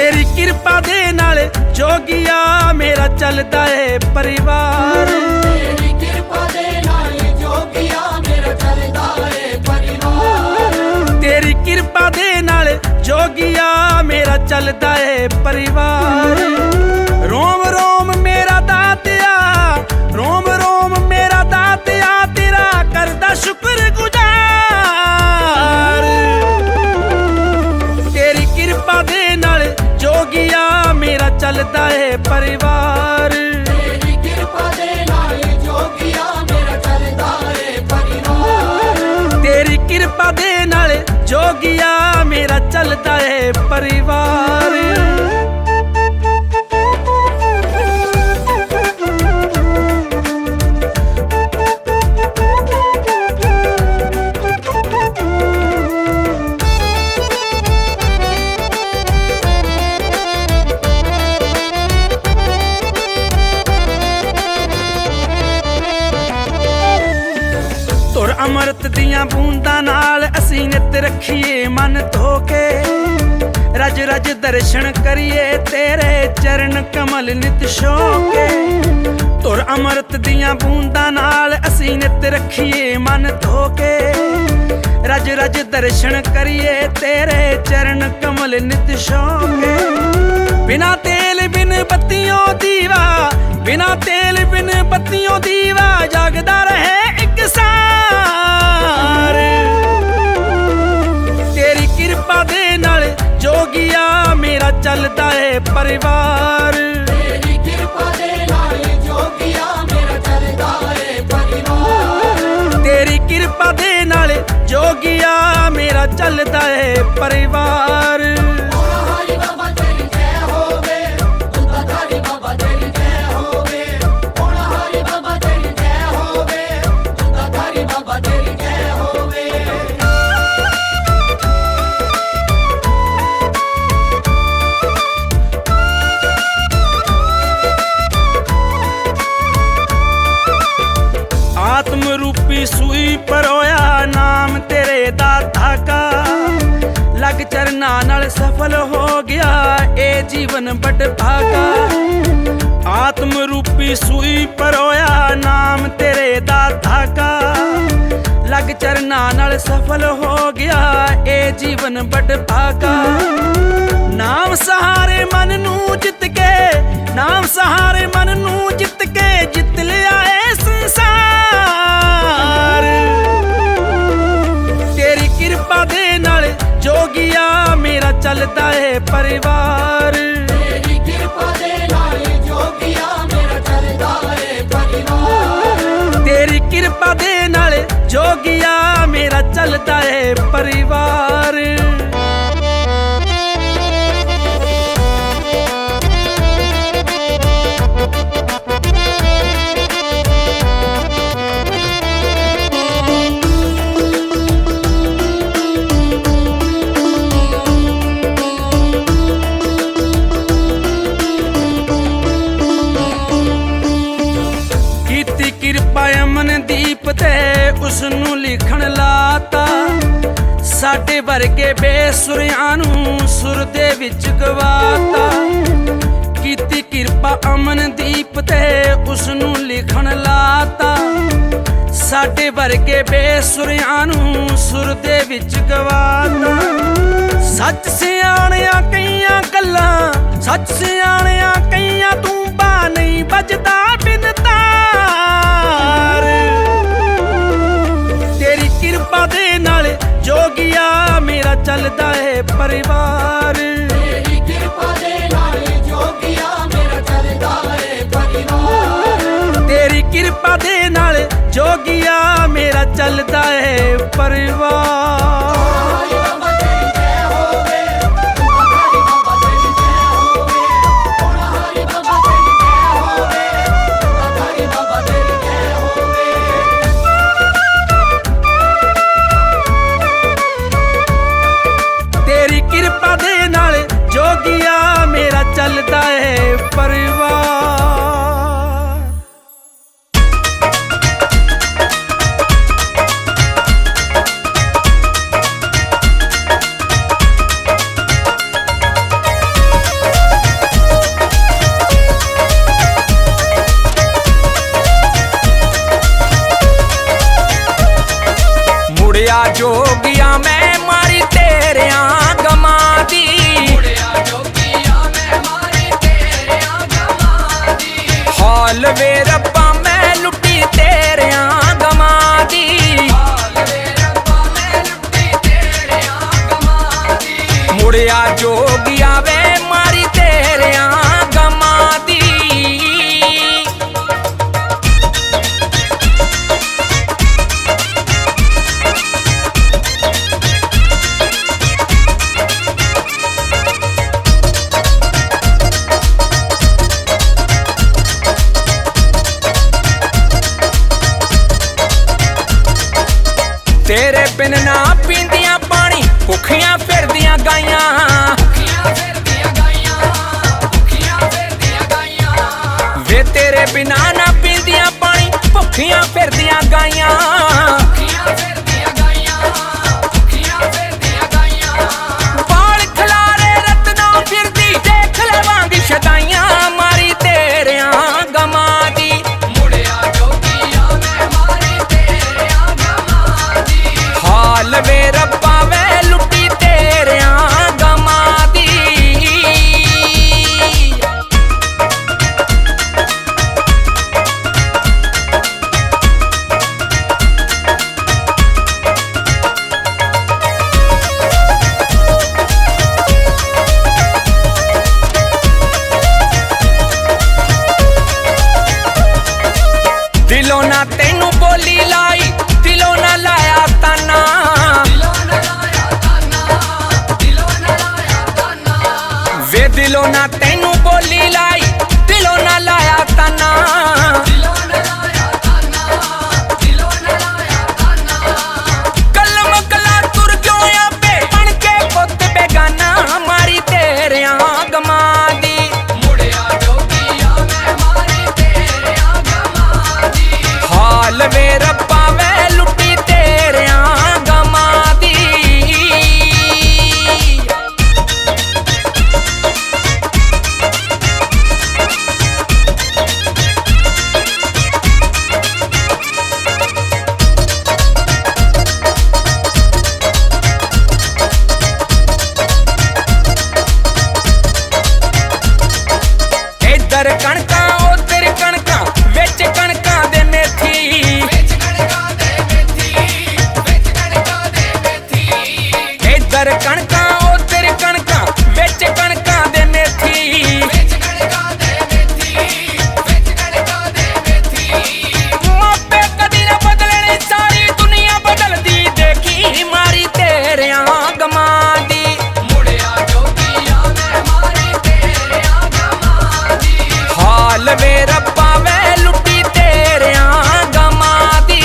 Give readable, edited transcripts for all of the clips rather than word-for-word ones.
तेरी कृपा दे नाल जोगिया मेरा चलदा है परिवार। तेरी कृपा दे नाल जोगिया मेरा चलदा है परिवार। तेरी कृपा दे नाल जोगिया मेरा चलदा है परिवार। रोम रोम मेरा दातिया, रोम रोम मेरा दातिया, तेरा करदा शुक्र गुजार। तेरी कृपा दे नाल जोगिया मेरा चलदा है परिवार। तेरी कृपा दे नाल जोगिया मेरा चलदा है परिवार। तेरी कृपा दे नाल जोगिया मेरा चलदा है परिवार। तुर अमृत दियां बूंदां नाल असीं नित रखिए मन धो के। रज रज दर्शन करिए तेरे चरण कमल नित शोके। तुर अमृत दियां बूंदां नाल असीं नित रखिए मन धो के। रज रज दर्शन करिए तेरे चरण कमल नित शोके। बिना तेल बिन बत्तियों दीवा, बिना तेल बिन बत्तियों दीवा, जागदा रहे एक सार। तेरी कृपा दे नाल जोगिया मेरा चलदा है परिवार। तेरी कृपा दे नाल जोगिया मेरा चलदा है परिवार। तेरी कृपा दे नाल जोगिया मेरा चलदा है परिवार। हरि बाबा तेरी जय होवे, दुधाधारी बाबा तेरी जय होवे। हरि बाबा तेरी जय होवे, दुधाधारी बाबा तेरी जय होवे। आत्म रूपी सुई परोया नाम तेरे दाता का। लग चरना नाल सफल हो गया ए जीवन बड़ भागा। आत्म रूपी सुई परोया नाम तेरे दाता का। लग चरना नाल सफल हो गया ए जीवन बड़ भागा। नाम सहारे मन नू जित के, नाम सहारे मन नू जित के, जित लिया ए संसार। तेरी कृपा दे नाल जोगिया मेरा चलदा है परिवार। तेरी कृपा दे नाल जोगिया मेरा चलदा है परिवार। तेरी कृपा दे नाल जोगिया मेरा चलदा है परिवार। किरपा अमनदीप ते उसनू लिखण लाता। साडे वर्गे बेसुरियां नू सुर दे विच गवाता। कीती किरपा अमनदीप ते उसनू लिखण लाता। साडे वर्गे बेसुरियां नू सुर दे विच गवाता। सच सियाणियां कईयां गल्लां, सच सियाणियां कईयां तूं बा नहीं बजदा बिन तार। तेरी कृपा दे नाल जोगिया मेरा चलदा है परिवार। तेरी कृपा दे नाल जोगिया मेरा चलदा है परिवार। तेरी कृपा दे नाल जोगिया मेरा चलदा है परिवार। हरि बाबा तेरी जय होवे, दुधाधारी बाबा तेरी जय होवे। हरि बाबा तेरी जय होवे, दुधाधारी बाबा तेरी जय होवे। तेरी कृपा दे नाल जोगिया मेरा चलदा है परिवार। दिन ना पींदियां पानी भुखियां फिरदियां गाइयां वे तेरे बिना ना पींदियां पानी भुखियां फिरदियां गाइयां बाल खलारे रत्ना फिरदी देख लवांगी शदाइयां मारी तेरियां गमां दी हाल वे रब्बा वे लुटी तेरियां गमां दी दिलों ना तेनू बोली लाई दिलों ना लाया ताना वे दिलों ना तेनू बोली लाई दिलों ना लाया ताना कलम कला तुर क्यों आपे बन के पुत बेगाना मारी तेरियां गमां दी हाल वे रब्बा वे लुटी तेरियां गमां दी इधर कणकां उधर कणकां विच कणकां दे मेथी इधर कणकां उधर कणकां विच कणकां दे मेथी मापे कदी ना बदलने सारी दुनिया बदलदी देखी मारी तेरियां गमां दी हाल वे रब्बा वे लुटी तेरियां गमां दी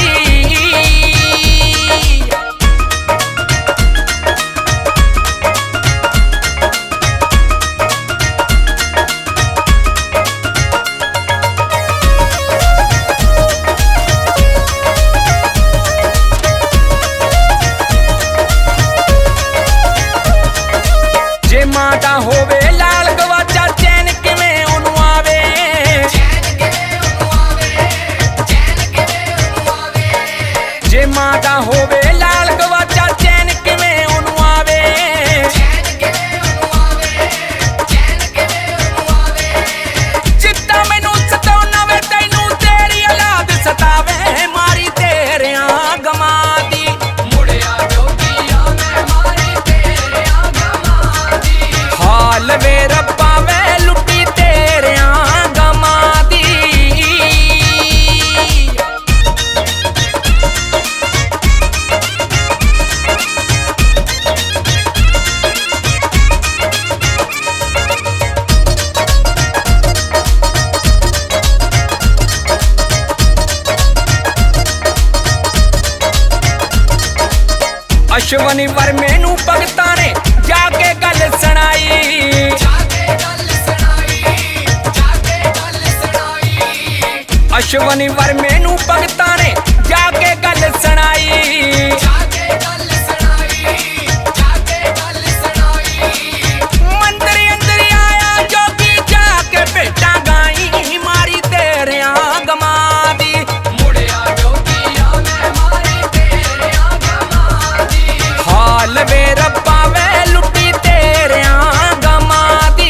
जे मां दा होवे लाल गवाचा चैन किवें ओनू आवे जे मां दा होवे लाल गवाचा चैन किवें ओनू आवे चित्ता मैनू सताउना वे तैनू तेरी औलाद सतावे मारी तेरियां गमां दी हाल वे रब्बा वे लुटी तेरियां गमां दी अश्वनी वर्मे नू भगतां ने जाके गल सुनाई अश्वनी वर्मे नू भगतां ने जाके गल सुनाई मंदिर अंदर आया जोगी जाके भेटां गाई मारी तेरियां गमां दी हाल वे रब्बा वे लुटी तेरियां गमां दी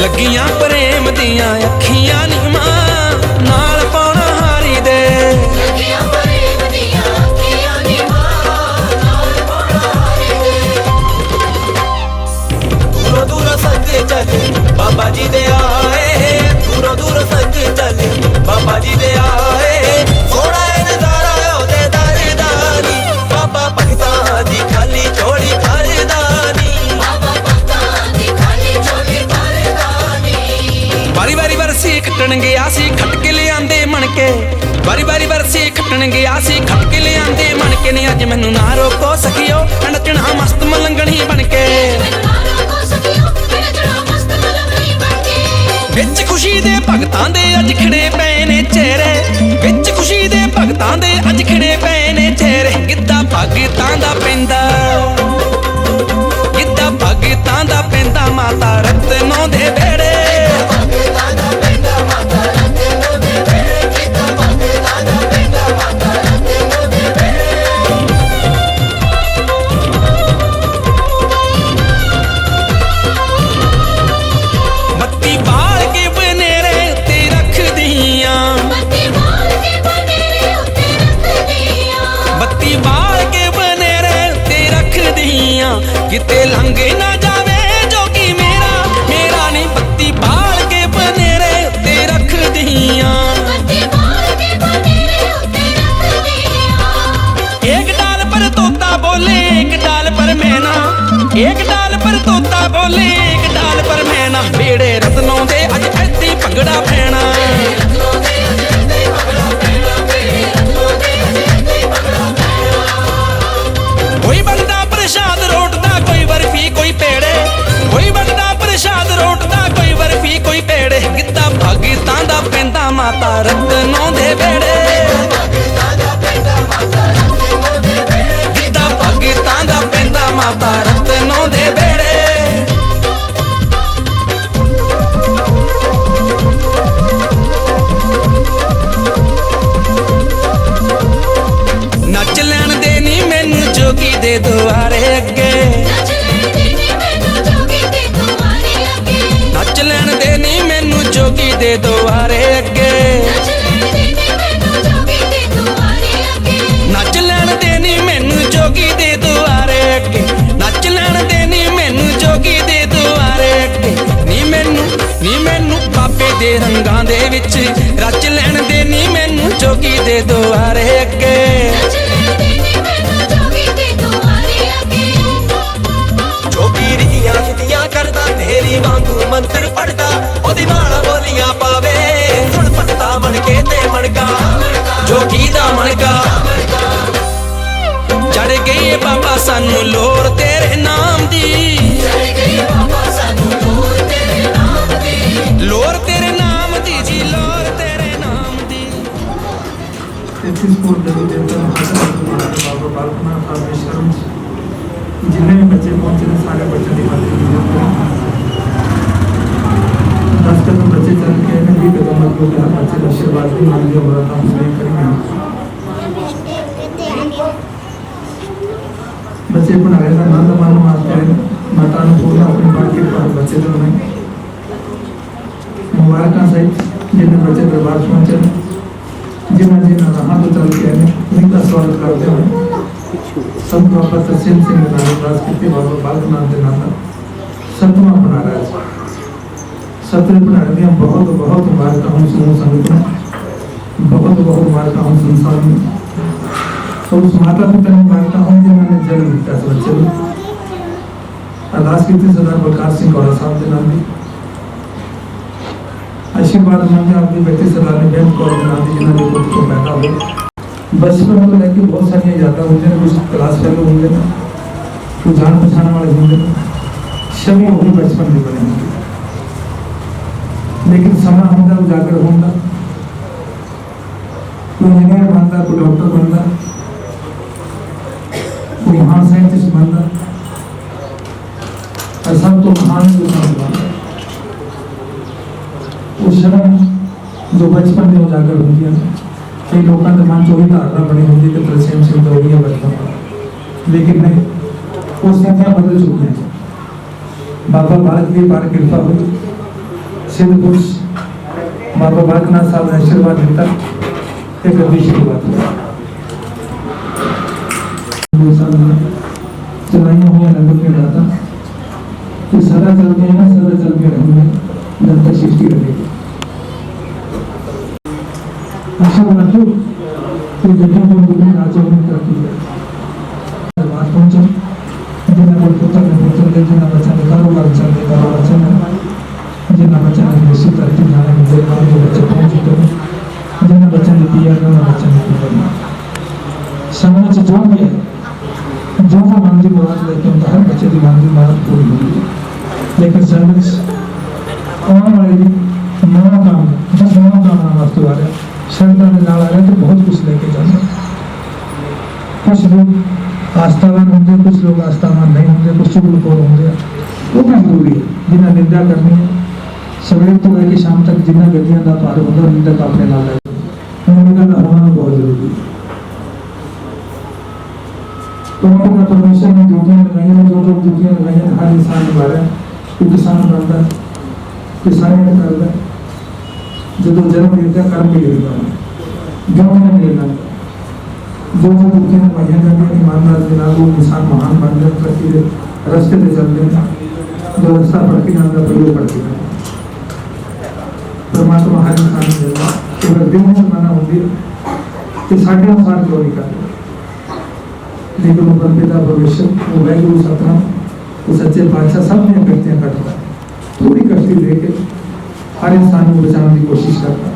ਲੱਗੀਆਂ ਪ੍ਰੇਮ ਦੀਆਂ ਅੱਖੀਆਂ ਨੀ ਮਾਂ ਨਾਲ ਪਾਉਣਾ ਹਾਰੀ ਦੇ ਲੱਗੀਆਂ ਪ੍ਰੇਮ ਦੀਆਂ ਅੱਖੀਆਂ ਨੀ ਮਾਂ ਨਾਲ ਪਾਉਣਾ ਹਾਰੀ ਦੇ ਦੂਰੋਂ ਦੂਰੋਂ ਸੰਗ ਚੱਲੇ ਬਾਬਾ ਜੀ ਦੇ ਆਏ ਦੂਰੋਂ ਦੂਰੋਂ ਸੰਗ ਚੱਲੇ ਬਾਬਾ ਜੀ ਦੇ ਆਏ ਸੋਹਣਾ ਇਹ ਨਜ਼ਾਰਾ ਉਹਦੇ ਦਰਦਾਨੀ ਬਾਬਾ ਭਗਤਾਂ ਦੀ ਖਾਲੀ ਝੋਲੀ ਖਰਦਾਨੀ ਬਾਬਾ ਭਗਤਾਂ ਦੀ ਖਾਲੀ ਝੋਲੀ ਭਰਦਾਨੀ ਵਾਰੀ ਵਾਰੀ ਵਰਸੀ ਖੱਟਣ ਗਿਆ ਸੀ ਖੱਟ ਕੇ ਲਿਆਂਦੇ ਮਣ ਕੇ ਵਾਰੀ ਵਾਰੀ ਵਰਸੀ ਖੱਟਣ ਗਿਆ ਸੀ ਖੱਟ ਕੇ ਲਿਆਂਦੇ ਮਣ ਕੇ ਨੇ ਅੱਜ ਮੈਨੂੰ ਨਾ ਰੋਕੋ ਸਕਿਓ ਨੱਚਣਾ ਮਸਤ ਮਲੰਗਣੀ ਬਣ ਕੇ ਵਿੱਚ ਖੁਸ਼ੀ ਦੇ ਭਗਤਾਂ ਦੇ ਅੱਜ ਖਿੜੇ ਪਏ ਨੇ ਚਿਹਰੇ ਵਿੱਚ ਖੁਸ਼ੀ ਦੇ ਭਗਤਾਂ ਦੇ ਅੱਜ ਖਿੜੇ ਪਏ ਨੇ ਚਿਹਰੇ ਗਿੱਧਾ ਭਗਤਾਂ ਦਾ ਪੈਂਦਾ ਗਿੱਧਾ ਭਗਤਾਂ ਦਾ ਪੈਂਦਾ ਮਾਤਾ ਰਤਨੋ ਦੇ ਵਿਹੜੇ ਬੱਤੀ ਬਾਲ ਕੇ ਬਨੇਰੇ ਉੱਤੇ ਰੱਖਦੀਆਂ ਬੱਤੀ ਬਾਲ ਕੇ ਬਨੇਰੇ ਉੱਤੇ ਰੱਖਦੀਆਂ ਬੱਤੀ ਬਾਲ ਕੇ ਬਨੇਰੇ ਉੱਤੇ ਰੱਖਦੀਆਂ ਕਿਤੇ ਲੰਘ ਨਾ ਜਾਵੇ ਜੋਗੀ ਮੇਰਾ ਮੇਰਾ ਨਹੀਂ ਬੱਤੀ ਬਾਲ ਕੇ ਬਨੇਰੇ ਉੱਤੇ ਰੱਖਦੀਆਂ ਬੱਤੀ ਬਾਲ ਕੇ ਬਨੇਰੇ ਉੱਤੇ ਰੱਖਦੀਆਂ एक डाल पर तोता बोले एक डाल पर मैना एक डाल पर तोता बोले एक डाल पर मैना बेड़े रत्नों दे अज ऐती भंगड़ा पैना कोई बनदा प्रसाद रोटदा कोई बर्फी कोई पेड़े कोई बनदा प्रसाद रोटदा कोई बर्फी कोई पेड़े गिद्धा भगतां दा पैंदा माता रत्नों दे बेड़े गिद्धा भगतां दा पैंदा माता रत्नों दे बेड़े नच लैण दे नी मैनू जोगी दे दुआरे अगे ਨੱਚ ਲੈਂਦੇ ਨੇ ਮੈਨੂੰ ਜੋਗੀ ਤੇ ਤੁਹਾਰੇ ਅੱਗੇ नच लैण दे नी मैनू जोगी दे दुआरे अगे ਨੱਚ ਲੈਂਦੇ ਨੇ ਮੈਨੂੰ ਜੋਗੀ ਤੇ ਤੁਹਾਰੇ ਅੱਗੇ नच लैण दे नी मैनू जोगी दे दुआरे अगे नच लैण दे नी मैनू जोगी दे दुआरे अगे नी मैनू बाबे दे रंगां दे विच रच लैण दे नी मैनू जोगी दे दुआरे अगे ਨੱਚ ਲੈਂਦੇ ਨੇ ਮੈਨੂੰ ਜੋਗੀ ਤੇ ਤੁਹਾਰੇ ਅੱਗੇ ਜੋਗੀ ਰੀਆਂ ਸਿੱਧੀਆਂ ਕਰਦਾ ਤੇਰੀ ਵਾਂਗੂ ਮੰਤਰ ਪੜਦਾ ਉਹਦੀ ਮਾਲਾ ਬੋਲੀਆਂ ਪਾਵੇ ਸੁਣ ਪੱਤਾ ਬਣ ਕੇ ਤੇ ਮਣਕਾ ਜੋਗੀ ਦਾ ਮਣਕਾ ਚੜ ਗਈ ਬਾਬਾ ਸਾਨੂੰ ਲੋਰ ਤੇਰੇ ਨਾਮ ਦੀ ਚੜ ਗਈ ਬਾਬਾ ਸਾਨੂੰ ਲੋਰ ਤੇਰੇ ਨਾਮ ਦੀ ਲੋਰ ਤੇਰੇ ਨਾਮ ਦੀ ਜੀ ਲੋਰ ਤੇਰੇ ਨਾਮ ਦੀ 33 ਕੋਟ ਦੇਵੀ ਦੇਵਤਾ ਨੂੰ ਹਾਜ਼ਰ ਕਰਕੇ ਬਾਬਾ ਬਾਲਕਨਾਥ ਪਰਮੇਸ਼ਰ ਜਿੰਨੇ ਵੀ ਬੱਚੇ ਪਹੁੰਚੇ ਨੇ ਸਾਰੇ ਬੱਚਿਆਂ ਦੀ ਮਦਦ ਕੀਤੀ ਹੈ 10 ਕਦਮ ਬੱਚੇ ਚੱਲ ਕੇ ਨੇ 20 ਕਦਮ ਅੱਗੇ ਗਿਆ ਬੱਚੇ ਦਾ ਆਸ਼ੀਰਵਾਦ ਵੀ ਮੰਗ ਲਿਆ ਹੋਇਆ ਤਾਂ ਉਸਨੇ ਕਰੀ ਬੱਚੇ ਪੜਾਏ ਦਾ ਆਨੰਦ ਮਾਣ ਵਾਸਤੇ ਮਾਤਾ ਨੂੰ ਪੂਰਾ ਆਪਣੀ ਬਾਤ ਕੇ ਪਰ ਬੱਚੇ ਨੂੰ ਨਹੀਂ ਮੁਬਾਰਕਾਂ ਸਹਿਤ ਜਿੰਨੇ ਬੱਚੇ ਦਰਬਾਰ ਪਹੁੰਚੇ ਨੇ जिन्हें राह तो चल के उनका स्वागत करते हुए सब बाबा सचिन सिंह नाराज करते बाबा बालकनाथ के नाता 7वां बना रहा है 17 बनाने में बहुत बहुत मुबारक हूँ समूह संगत में बहुत बहुत मुबारक हूँ संसार में तो उस माता पिता ने मुबारक हूँ जिन्होंने जन्म दिया इस बच्चे को अरदास की सरदार बलकार सिंह गौड़ा साहब के नाम भी आशीर्वाद मांगे आपके व्यक्ति सरदार ने बेहद कौर बना दी जिन्होंने खुद को पैदा हो बचपन को लेकर बहुत सारी यादें होंगे कुछ क्लास फेलो होंगे कुछ जान पहचान वाले होंगे सभी वही बचपन में बने होंगे लेकिन समय होगा उजागर होगा कोई इंजीनियर बनता कोई डॉक्टर बनता कोई महान साइंटिस्ट बनता और सब तो महान बनता उस समय जो बचपन में उजागर होती है कई लोगों के मन चोरी धारणा बनी होती है कि तरसेम सिंह तो हो गया बचपन लेकिन नहीं वो स्थितियाँ बदल चुकी हैं बाबा बालक की पार कृपा हुई सिद्ध पुरुष बाबा बालकनाथ साहब ने आशीर्वाद दिता, एक अभी शुरुआत चलाइया हुई नगर में रहता कि सदा चलते हैं ना, सदा चल के रहेंगे जब तक सृष्टि रहेगी। आशा बनाते कि जगह को दुनिया राज्यों में करती है बात पहुंचे जिन्हें कोई पुत्र ने पुत्र दे, जिन्हें बच्चा ने कारोबार चल दे कारोबार चल, जिन्हें बच्चा ने कृषि करती जाने में दे वो बच्चे पहुंच चुके हैं, जिन्हें बच्चा ने पिया करना बच्चा ने पिया समाज जो भी है जो वो मंदिर मुराद लेके उनका हर बच्चे की मंदिर मुराद पूरी होगी। लेकिन सर्विस आने वाले नया काम बस नया काम वास्तु आ रहे श्रद्धा में नाल आ रहे तो बहुत कुछ लेके जाना। कुछ लोग आस्थावान होंगे, कुछ लोग आस्थावान नहीं होंगे, कुछ चुगलखोर होंगे, वो भी जरूरी है। जिन्हें निंदा करनी है सवेरे तो लेके शाम तक जिन्हें गड्डियां का पार होगा निंदा का अपने नाल निंदा का होना बहुत जरूरी है। तो परमेश्वर ने ड्यूटियां लगाई हैं, जो लोग ड्यूटियां लगाई हैं हर इंसान निभा रहा है। कोई किसान बनता है, किसानी में करता है, जो जन्म लेता है कर्म भी लेता है, जन्म में लेना है। जो ड्यूटियां लगाई जाती ईमानदार बिना वो इंसान महान बन जाए, प्रति रास्ते से चल देना, जो रास्ता पढ़ के जाता प्रयोग पढ़ के परमात्मा हर इंसान ने देना। अगर दिन में माना होगी कि साढ़े अनुसार क्यों नहीं करते, लेकिन वो परमपिता परमेश्वर वो वाहिगुरु सतनाम वो सच्चे बादशाह सब ने कष्टियाँ करता है, थोड़ी कष्टी लेके हर इंसान को बचाने की कोशिश करता है।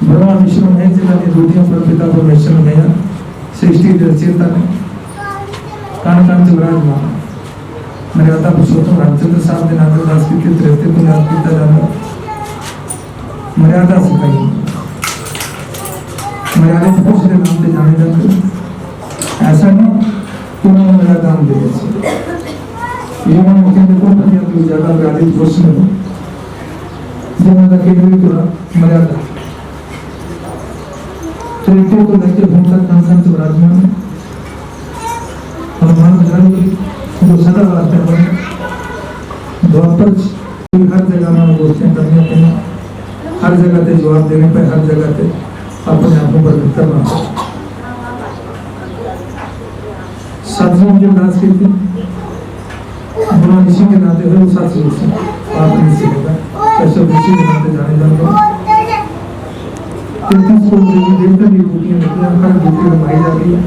भगवान विष्णु है जिन्होंने ड्यूटियां परमपिता परमेश्वर ने दिया, सृष्टि रचयिता ने कान कान से विराजमान मर्यादा पुरुषोत्तम रामचंद्र साहब ने नागर दास की रहते को याद किया जाना मर्यादा सिखाई, मर्यादा पुरुष के नाम से जाने जाते। ऐसा नहीं कि उन्होंने मेरा काम दिया ये मैंने मुझे देखो पतिया की ज्यादा मर्यादित पुरुष में हूँ जिन्होंने रखी हुई पूरा मर्यादा तरीके को लेकर भूमि तक कान से विराजमान है। हनुमान बजरंग जो सदा वास्ते बने द्वापर हर जगह में गोष्ठियाँ करने पे हर जगह पे जवाब देने पे हर जगह पे अपने आप को प्रकट करना। साथियों के दास की थी गुरु ऋषि के नाते हुए साथ ऋषि आप ऋषि होगा कैसे ऋषि के नाते जाने जाते 33 को देवता की ड्यूटियाँ होती हैं, हर ड्यूटी निभाई जाती है।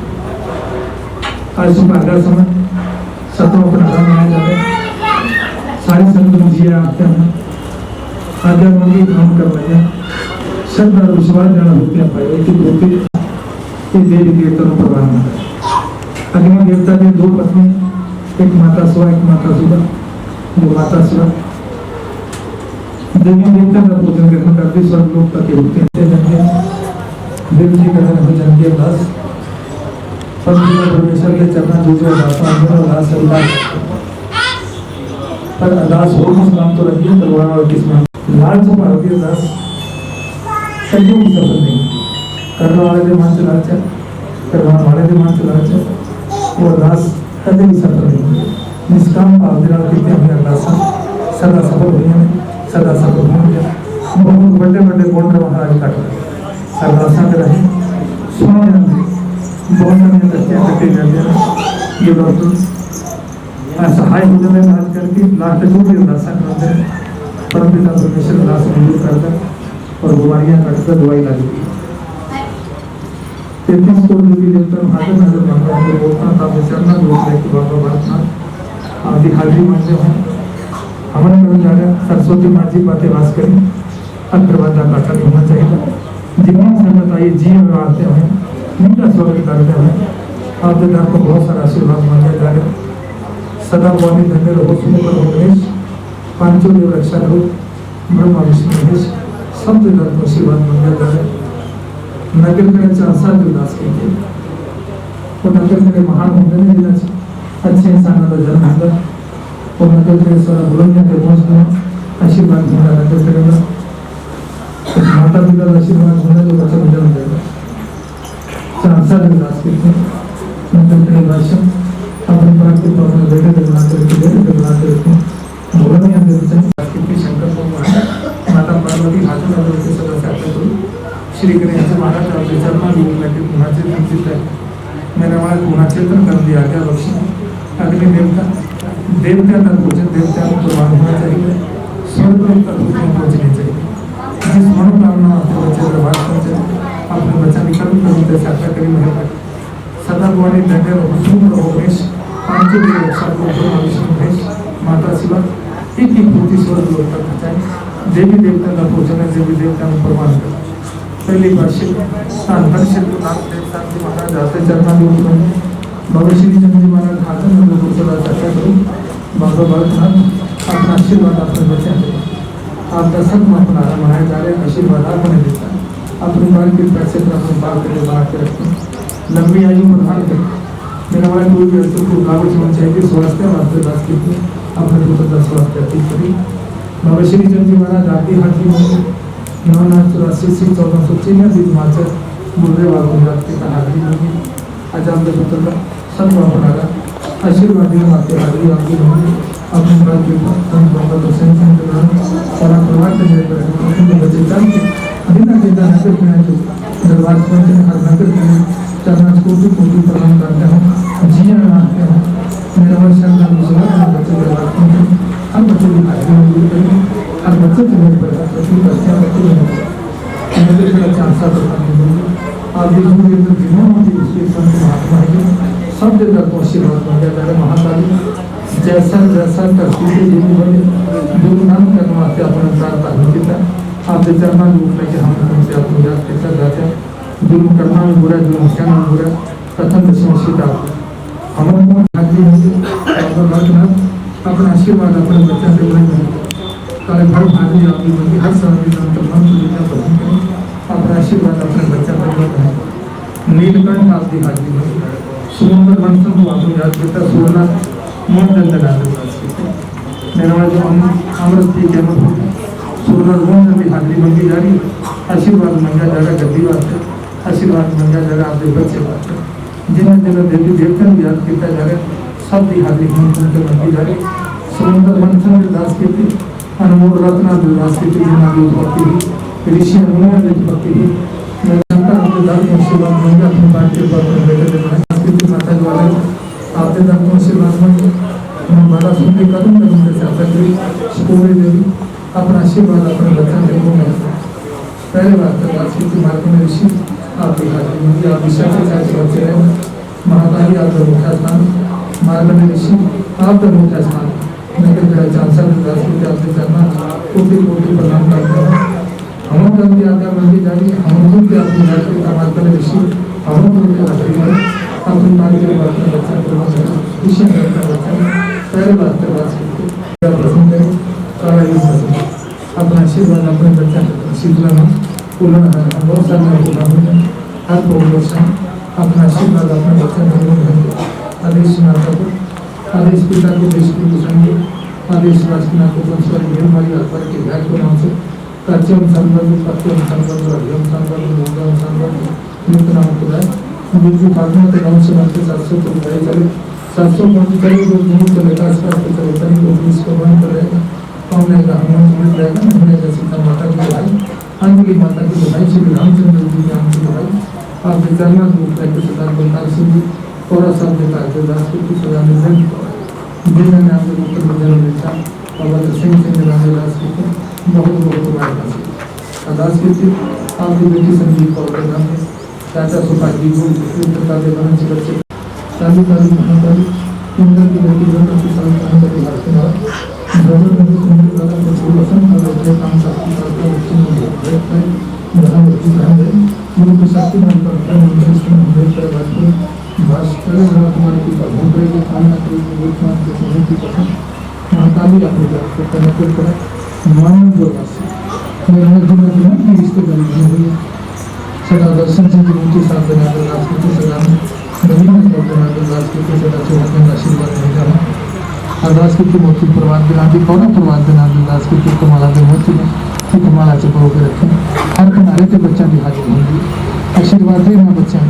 आज सुबह अगला समय सत्रों पर आराम मनाया जाता है, सारे संत मुझे आते हैं आज्ञा मंदिर काम कर रहे हैं, श्रद्धा और विश्वास जाना होते हैं भाई एक होते ये देवी देवताओं प्रवाह में अग्नि देवता के दो पत्नी, एक माता सुबह एक माता सुबह, जो माता सुबह देवी देवता का पूजन ग्रहण करते स्वर्ग लोक तक होते हैं। देव जी का नाम जन के दास परमेश्वर के चरणों जो अरदास पर अरदास हो किस नाम तो रखिए करवाना और किस नाम लाल से भारतीय अरदास कभी भी सफल नहीं करने वाले के मान से लालचा करवाने वाले के मान से लालचा वो अरदास कभी भी सफल नहीं। निष्काम भाव दिला करते हमें अरदास सदा सफल हुई हैं, सदा सफल होंगे। बहुत बड़े बड़े बोल महाराज काट अरदासा के रहे सुनो जाते बहुत सारी बच्चियाँ कटे जाते हैं जो डॉक्टर असहाय हो जाते हैं आज करके लास्ट जो भी अरदासा करते हैं परमपिता परमेश्वर अरदास मंजूर करता और बीमारियाँ कटकर दवाई ला देती। 33 को देवी देवता हाजिर नजर मांगा तो बोलता था बेचरना बोलता है कि बाबा बालकनाथ आदि हाजिरी मानते हैं हमारे कभी जा रहे सरस्वती माँ जी बातें वास करें अग्रवादा काटा नहीं होना चाहिए। जिन्हें संगत आई जी में आते हैं उनका स्वागत करते हैं। आपके दर को बहुत सारा आशीर्वाद मांगा जा रहा है। सदा भवानी धन्य रहो सुनो करो गणेश पांचों देव रक्षा रहो ब्रह्मा विष्णु महेश सब दर को आशीर्वाद मांगा जा रहा है। नगर में चांसा जो दास कीजिए वो नगर में महान होंगे नहीं अच्छे इंसानों का जन्म होगा और नगर में सारा बुलंदियों के पहुँचना आशीर्वाद होगा नगर करेगा माता पिता का आशीर्वाद होना जो बच्चा जन्म देगा। चांसा जो दास कीजिए नगर के भाषण अपने बात को अपने बेटे के बना करके बुलंदियों के अरदास की शंकर भगवान माता पार्वती हाथों में के सदस्य करो श्री गणेश महाराज आपके चरणों में बैठे गुणाचे संचित है मैंने हमारा गुणाचेतन कर दिया क्या बख्शा अग्नि देवता देवता का भोजन देवता को प्रमाण होना चाहिए स्वर्ग में तक पहुँचनी चाहिए जिस मनोकामना आपके बच्चे प्रभाव पहुँचे अपने बच्चा निकल कर साक्षात करी मेहरबानी सदा भवानी दंडे रघुसूर रघुवेश पांचों की रक्षा को विष्णु महेश माता शिवा एक ही पूर्ति स्वर्ग लोक तक पहुँचाए देवी देवता का भोजन है देवी देवता को प्रमाण कर पहली बार शिव हर्षित नाथ देवता जी महाराज आते चरणा में भविष्य चंद्र जी महाराज हाथों में लोगों से चर्चा करूँ बाबा बालकनाथ अपना आशीर्वाद अपने बच्चे आप दशक में अपना मनाए जा रहे आशीर्वाद आप बने देता है अपने बाल के पैसे पर अपने बाल के लिए बना के रखें लंबी आयु प्रधान करें मेरा वाला कोई भी अर्थ को कागज होना चाहिए स्वास्थ्य वास्ते दास की अपने पुत्र का स्वास्थ्य अतीत करी भविष्य चंद्र जी महाराज आपकी हाथी में 984 से 1496 मार्च बुरे वालों के हाजिरी होगी आज आपके पुत्र का सब अपनागा आशीर्वाद आपके हाजिरी आपकी होगी अपने बाल के दर्शन और परिवार के बच्चे बिना चिंता नगर के दरबार हर नगर के चरण कोटि कोटि प्रणाम करते हैं जी आते हैं मेरा वर्षा बच्चे दरबार हर बच्चे की हाजिरी होगी हर बच्चे के मेरे आप देखोगे तो महात्मा है सब जगह को आशीर्वाद बन गया महाकाली जैसा जैसा करती है जीवन बने दुर्नाम करने वास्ते अपने प्रार्थना नहीं देता आप चरणा रूप में हम उनसे अपने याद कैसा जाते हैं जुर्म करना में बुरा जुर्म क्या नाम बुरा प्रथम समस्या हम अपना आशीर्वाद अपने बच्चा से सारे भर भागी आपकी बल्कि हर समय तमाम सुविधा प्रदान करें अपना आशीर्वाद अपने बच्चा पर बनाए नीलकंठ आपकी हाजिरी में सुंदर वंशों को आपको याद करता सुवर्ण मोट मेरा जो अमृत की जन्म सुंदर वंश की हाजिरी मंगी जा रही आशीर्वाद मंगा जा रहा गद्दी वास्ते आशीर्वाद मंगा जा रहा आपके बच्चे वास्ते जिन्हें जिन्हें देवी देवता को याद किया जा रहा सब की हाजिरी मंगी जा रही सुंदर वंशों के दास की अनमोल रत्ना दास की भक्ति ऋषि अनुमान भक्ति आपके दास आशीर्वाद मंगे अपने बात के ऊपर बेटे माता द्वारा आपके दास आशीर्वाद मंगे बड़ा सुनने कदम कदम जैसे आपका पूरे देवी अपना आशीर्वाद अपने बच्चा देखो में पहले बात तो दास की मार्ग में ऋषि आपकी हाजिरी मंगे आप विषय के साथ बच्चे रहे महाकाली आपका मुख्य स्थान मार्ग में ऋषि आपका मुख्य स्थान चांसा आपसे करना कोटि कोटि प्रणाम करते हैं हम की आज्ञा मंदिर जाएगी हम के अपनी राष्ट्रीय समाज कर ऋषि हम अपनी माँ के बच्चा विषय बच्चा पहले बात प्रसन्न अपना आशीर्वाद अपने बच्चा शीतला में बहुत सारे हर प्रोग्रेशन अपना आशीर्वाद अपने बच्चा आदेश माता को आदेश पिता को देश की संगे आदेश राष्ट्र को संस्कार हमारी आत्मा के घाट को नाम से प्राच्यम संवर्ग पत्यम संवर्ग अभियम संवर्ग मोगम संवर्ग नित्य नाम को है बिल्कुल पार्टनर के नाम से बनते 700 को बताए चले 700 को करीब जो नहीं चलेगा आसपास के चले करीब 19 को बंद करेगा कौन रहेगा हम मिल रहेगा हमने जैसे माता की भाई अंजलि माता की भाई श्री रामचंद्र जी की नाम की भाई आप विचारना रूप है कि सरदार बलकार सिंह जी और सब के कार्य दास की सदा निर्णय जिन्होंने आपके पुत्र को जन्म दिया बाबा सिंह रामदास की बहुत बहुत मुबारक अरदास की थी आपकी बेटी संजीव कौर के नाम में चाचा सुभाजी को प्रकार के बने से बच्चे चालू काली महाकाली इंद्र की बेटी ब्रह्म की संतान का विवाह के बाद ब्रह्म बंधु सुंदर काला को छू वसन का बच्चे काम शक्ति का बच्चे में जहाँ बच्ची जहाँ गए गुरु की शक्ति मन पर ब्रह्म विष्णु हृदय पर बात भास्कर तुम्हारे की भूख रही है खाना करेगी विद्वान के समय की कथा महाकाली अपने को कनेक्ट करें मानव जो मेरा जीवन की रिश्ते बनी हुई है सदा दर्शन से उनके साथ बना कर राजनीति सदा रवीन्द्र बना कर राजनीति सदा चौहत्तर का आशीर्वाद नहीं जाना अरदास की मोती प्रवाद दिना की कौन प्रवाद दिना अरदास की कमाला के मोती में कि कमाला चुपो के रखें हर किनारे के बच्चा भी हाजिर होंगे आशीर्वाद है ना बच्चा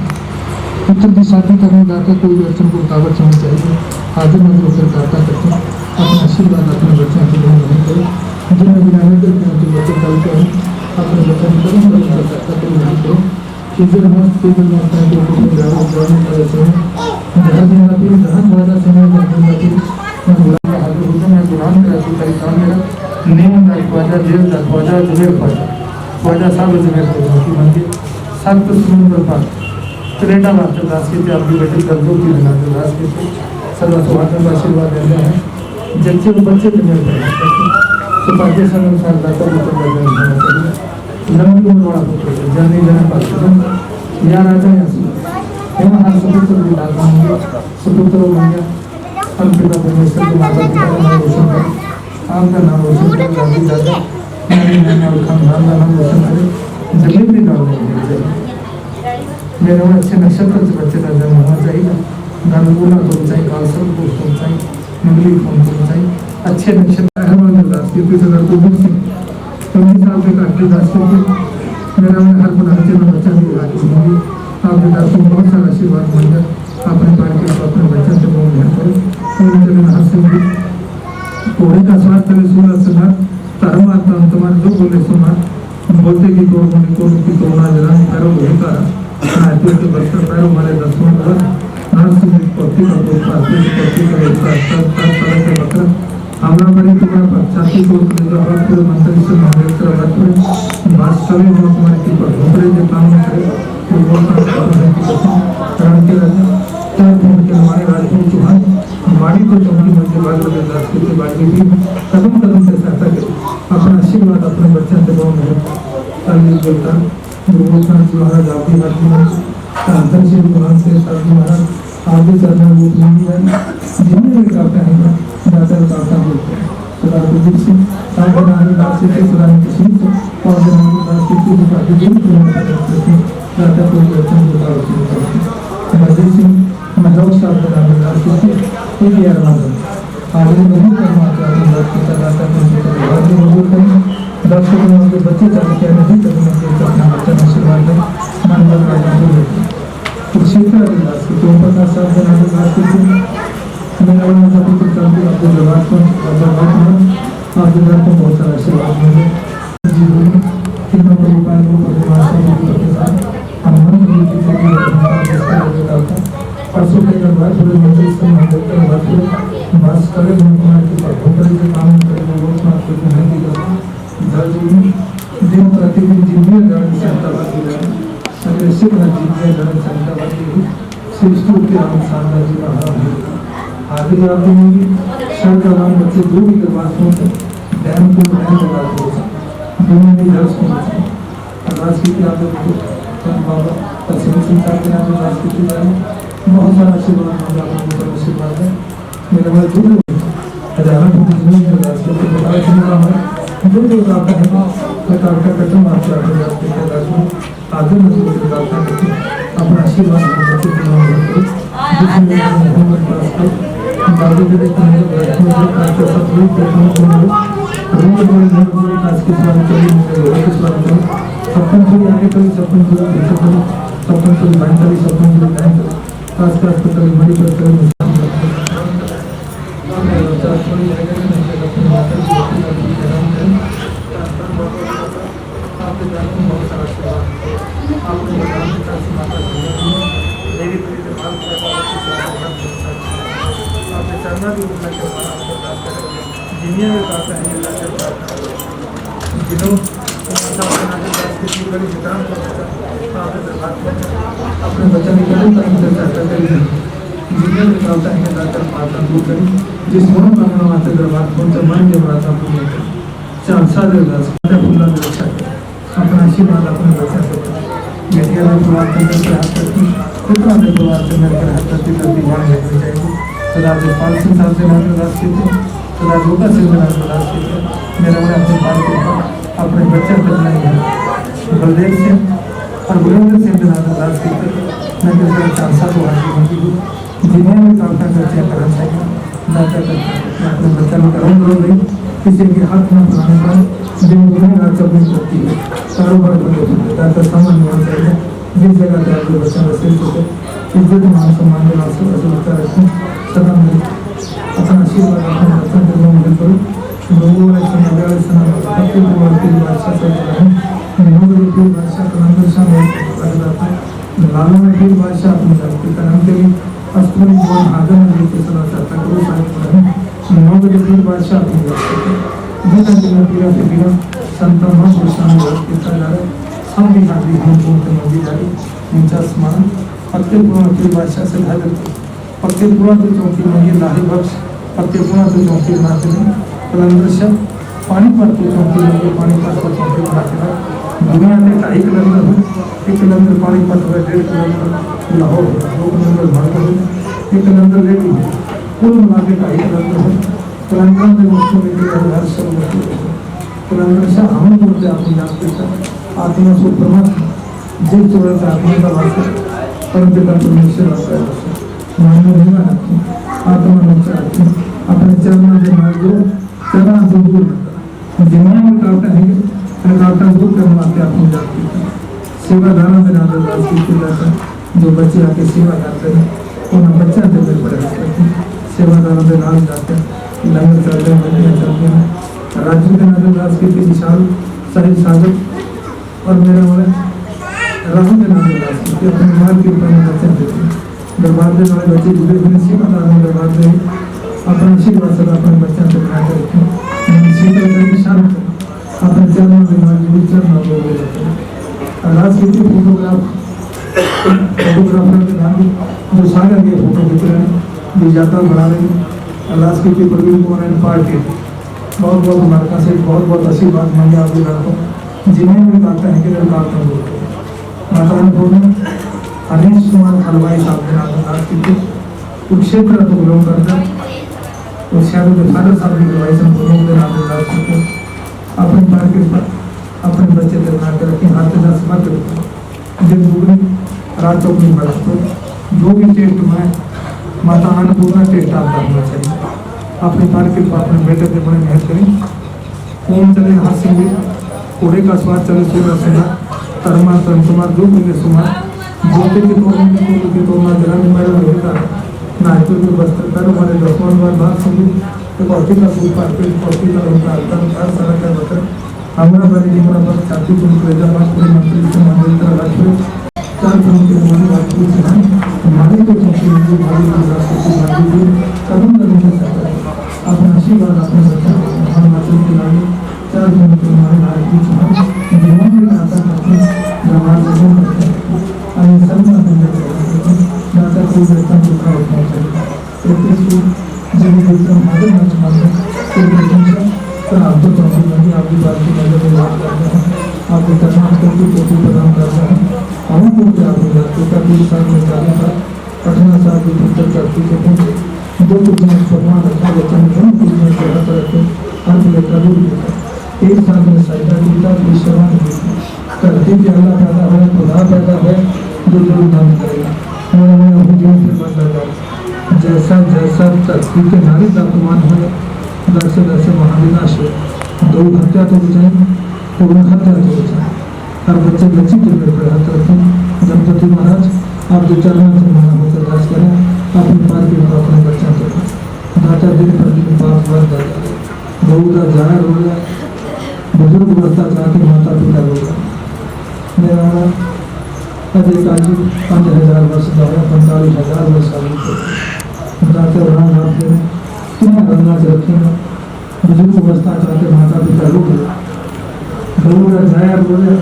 पुत्र की शादी करने जाकर कोई अड़चन को रुकावट होनी चाहिए हाजिर मंदिर होकर प्रार्थना करते हैं अपना आशीर्वाद अपने बच्चों के लिए नहीं करें जिन्हें विनायक के बच्चे चलते हैं अपने बच्चों को टीचर मस्त टीचर मस्त है जो कुछ जाओ जाने करे से जहाँ दिन रात जहाँ वादा समय में दिन रात मैं बुला का हाथ होता मैं बुलान करा तो कई काम मेरा नेम का वादा जेल का वादा जुबेर वादा सब जुबेर को की मंदिर संत सुंदर पाठ प्रेरणा वास्ते दास के आप भी बेटे कर्जों की लगा दो दास के सर्व स्वागत का आशीर्वाद देते हैं जच्चे बच्चे के मेरे तो पाके संग सार दाता को लगा लंबी उम्र वाला पुत्र जाने जाने पास या राजा या सुपुत्र हर सुपुत्र की दाता होंगे सुपुत्र होंगे हम पिता परमेश्वर के माता पिता का नाम रोशन करें आपका नाम रोशन करें दादी दादा मेरे नाम और खानदान का नाम रोशन करें जमीन भी डाल देंगे मेरे में अच्छे नक्षत्र से बच्चे का जन्म होना चाहिए गणगुना तो चाहिए कालसर को चाहिए मंगली फोन को चाहिए अच्छे नक्षत्र हरमान दास की पिता को भी पंडित साहब के काटे दास के मेरा मैं हर पुराने में बच्चा भी लगा दूंगी आपके दास को बहुत सारा आशीर्वाद मिलेगा अपने बाल के अपने बच्चों से बहुत ध्यान करो मेरे चले हर से भी कोड़े का स्वाद करे सुना सुना धर्म आता हूँ तुम्हारे जो बोले सुना बोलते कि तोड़ बोले तोड़ की तोड़ना जरा पैरों को का आते के बच्चा पैरों मारे दसवां का हर से भी पति का तो पाते के पति का एक तरह से बकरा हमरा बड़ी तुम्हारा पक्षाती को लेकर बात करो मंत्री से महाराष्ट्र बात करो मास्टर में तुम्हारे की पर ऊपरे जो काम करे वो बहुत सारा काम के राजा चार दिन के हमारे राजपूत चौहान हमारी तो चौकी मध्य भाग में दास के बाकी भी कदम कदम से सहायता करे अपना आशीर्वाद अपने बच्चों से बहुत है ताली बोलता गुरुनाथ जी महाराज आपकी बात में अंतर से भगवान से साथ महाराज आगे चलना वो नहीं है जिन्हें भी करते हैं दाता दाता बोलते हैं सदा कुलदीप सिंह साधनानी दास के सदा किसी से और जनानी दास के कुछ बाकी दिन को दाता को वचन बता मजदूर सिंह मजदूर साधनानी दास के एक यार मालूम आगे नहीं करना चाहते दास के दाता को आगे मजदूर करें दर्शकों के बच्चे चाहे क्या नहीं करना चाहिए अपना बच्चा आशीर्वाद दें मन लगा कुरुक्षेत्र दास के तो पता सब जनानी दास के मेरा वाला जब भी चलती आपको जवाब को आपके घर को बहुत सारा आशीर्वाद मिले जीवन में तीनों परिवार को परिवार से के साथ हम की परसों के बाद थोड़े मंदिर से मंदिर के बाद बस करे भगवान के भगवान के काम करे वो बात को नहीं दिया जीवन दिन प्रतिदिन जीवन गाड़ी से अंतर्गत हो जाए अगर इसी तरह जीवन गाड़ी से अंतर्गत श्रेष्ठ के राम सारदा जी महाराज आगे आते होंगे सर का नाम बच्चे दो भी करवास होते डैम को डैम लगा दो दोनों भी दर्श होते राज की आगे बाबा पश्चिम संसार के नाम राज की बहुत सारा आशीर्वाद मांगा आपको आशीर्वाद है मेरा भाई जो हजारों को जितने भी राज के बताया सुना है जो जो आपका है प्रकार का कटम आपके आगे राज के राज में आगे मजबूत करता है अपना आशीर्वाद बच्चे के नाम रखो जिसमें मोहम्मद पास बाबू के देखते हैं बच्चों से काटे सब लोग देखने को मिले रोज रोज आज के साथ चली मुझे के साथ चली सपन से आगे करी सपन से पीछे करी सपन से बाएं करी सपन से दाएं करी खास खास पर करी बड़ी पर करी चलना भी उतना जिन्हें भी कहते हैं जिन्हों अपने बच्चा की कदम कदम से चर्चा करेंगे जिन्हें भी कहता है डॉक्टर माता दूर करें जिस मोहन कामना माता दरबार कौन सा मन के माता पूर्ण करें चांसा दे दास फूला दे रक्षा करें अपना आशीर्वाद अपने बच्चा से बेटिया ने परिवार के अंदर से हाथ करती कितना ने परिवार से मिलकर हाथ करती करती ध्यान रखनी चाहिए सदा जो पाल सिंह साहब से नाम दास के थे सदा जोगा सिंह नाम दास के थे मेरा मैं अपने पाल के अपने बच्चे पर नहीं है बलदेव सिंह और गुरेंद्र सिंह नाम दास के थे मैं कहता चांसा को हाथी होती हूँ जिन्हें भी कामना करते करना चाहिए दाता करते अपने बच्चा में करूँ नहीं किसी के हाथ में बनाने पर जो गुरें कबूल करती है कारोबार बंद दाता सामान होना चाहिए जिस जगह पर आपके बच्चा में सिर चुके इज्जत मान सम्मान के नाम से बच्चा रखें सदा में अपना आशीर्वाद अपने बच्चों के लिए मिल करो लोगों वाले समय वाले समय पत्ते पूरा की बादशाह से लोग की बादशाह का नाम शाम लग जाता है लालों में फिर बादशाह अपनी जाति का नाम के अस्तुरी और हाजर में लेके चला जाता है वो सारे लोग फिर बादशाह अपनी जाति का जितना जितना पीरा से पीरा संतम हम कृष्ण में कितना जा रहा है सब भी हाथी हम बोलते मंदिर जा रही नीचा स्मरण पत्ते पूरा फिर बादशाह से धागर पत्ते पूरा तो चौकी मंदिर लाही बख्श पत्ते पूरा तो चौकी बनाते हैं कलंदर पानी पर तो चौकी लगे पानी पर तो चौकी बनाते हैं दुनिया में 2.5 किलोमीटर है 1 किलोमीटर पानी पर है 1.5 किलोमीटर लाहौर 2 किलोमीटर भारत है 1 किलोमीटर ले ली कुल मिला के 2.5 किलोमीटर है कलंदर में मुझको लेके हर सब कलंदर से हम बोलते अपनी जात के आत्मा सो परमात्मा जिस चोर से आत्मा का वास परम पिता परमेश्वर आता है मानो नहीं मानती आत्मा नीचे आती अपने चरणों के मार्ग चरण से दूर दुनिया में काटा है काटा दूर करना आते अपनी जाति सेवा दाना में नादर दास की जाता है जो बच्चे आके सेवा करते हैं उन्हें बच्चा देकर पढ़ा करते हैं सेवा दाना में नाम जाते हैं लंगर चलते हैं बच्चियाँ चलते हैं राज्य के नादर दास की विशाल साहिब साधक और मेरे वाले राहु के नादर दास की अपने माल के ऊपर बच्चे देते हैं दरबार में वाले बच्चे जुड़े हुए सेवा दाना दरबार में अपने आशीर्वाद से अपने बच्चों को बना कर रखें शीतल करके शांत अपने चरणों में मान चरणों को बोले जाते हैं राजनीति फोटोग्राफर के नाम जो सारे ये फोटो खींच रहे हैं जो यात्रा बना रहे हैं राजनीति प्रवीण कुमार एंड पार्टी बहुत बहुत मार्का से बहुत बहुत आशीर्वाद मांगे आपके लड़कों जिन्हें भी कहते हैं कि लड़का बोलते हैं माता ने हरीश कुमार हलवाई साहब के नाम राजनीति कुरुक्षेत्र तो लोग करते और शायद के फादर साहब की दवाई से लोगों के नाम ला सकते अपने मार्केट पर अपने बच्चे तक बना कर रखें हाथ का मत जब दुगनी रात को अपनी बड़ा तो जो भी टेस्ट में माता अन्नपूर्णा टेस्ट आता होना चाहिए अपने मार्केट पर अपने बेटे के बड़े मेहनत करें ओम चले हाथ से भी कोड़े का स्वाद चले सुना सुना तरमा तम तुम्हार जो भी सुना बोलते के तोड़ना जला मेरा होता है नाचो के वस्त्र कर हमारे दसवां बार बात सुनी तो कॉफी का सूप पाते कॉफी का उनका अलग हर सारा का बता हमारा बड़े जीवन पर छाती को प्रजा बात पूरे मंत्री से मंदिर का राष्ट्र चार दिन के मोदी बात पूरी से हमारे को चौकी में भारी की राष्ट्र की भारी कदम करने के साथ अपना आशीर्वाद अपने बच्चा हमारे मातृ के लाने 4 दिन के हमारे भारत की चुनाव जीवन में आता करते दरबार से करते हैं अन्य सब दाता को वेतन दुखा होना चाहिए जब वेतन हमारे मंच मांगे तो वेतन से आप तो चौकी नहीं आपकी बात की नजर में बात करते हैं आपको तमाम करके टोपी प्रदान करते हैं हम को क्या हो जाते का 3 साल में 40 साल 18 साल के भीतर करती के पहुंचे जो कुछ मैं भगवान अच्छा वचन हम कुछ में हाथ रखे अंत में कभी भी 1 साल में साइडा टूटा विश्वास नहीं करती कि अल्लाह पैदा है खुदा पैदा है जो दान करेगा हमें अपने जीवन से बंद लगा जैसा जैसा धरती के नारी का अपमान हो दरसे दरसे महाविनाश हो दो हत्या तो बचाए पूर्ण हत्या तो बचाए हर बच्चे बच्ची के मेरे पर हाथ रखें गणपति महाराज आप जो चरण से मना होकर दास करें अपने पार के ऊपर अपने बच्चा को दाता दिन पर दिन पाप बढ़ जाता बहू का जाहिर हो गया बुजुर्ग अवस्था चाहते माता पिता होगा मेरा अजय काजी 5000 वर्ष का 45,000 वर्ष का दाते राम आपने कितना गंगा से रखेंगे बुजुर्ग अवस्था चाहते माता पिता लोग बहू का जाहिर हो गया